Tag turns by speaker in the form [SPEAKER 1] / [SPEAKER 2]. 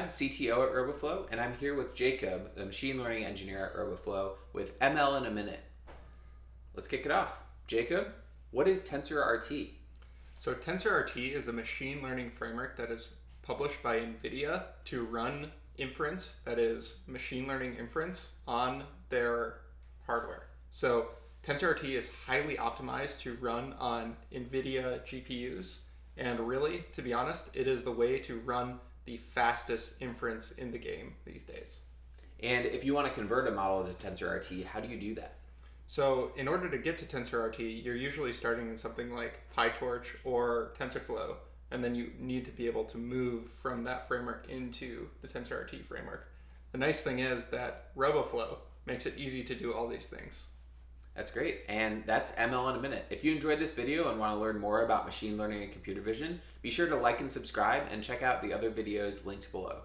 [SPEAKER 1] CTO at RoboFlow, and I'm here with Jacob, the machine learning engineer at RoboFlow, with ML in a minute. Let's kick it off. Jacob, what is TensorRT?
[SPEAKER 2] So TensorRT is a machine learning framework that is published by NVIDIA to run inference, that is machine learning inference, on their hardware. So TensorRT is highly optimized to run on NVIDIA GPUs, and really, to be honest, it is the way to run the fastest inference in the game these days.
[SPEAKER 1] And if you want to convert a model to TensorRT, how do you do that?
[SPEAKER 2] So in order to get to TensorRT, you're usually starting in something like PyTorch or TensorFlow, and then you need to be able to move from that framework into the TensorRT framework. The nice thing is that RoboFlow makes it easy to do all these things.
[SPEAKER 1] That's great, and that's ML in a minute. If you enjoyed this video and want to learn more about machine learning and computer vision, be sure to like and subscribe and check out the other videos linked below.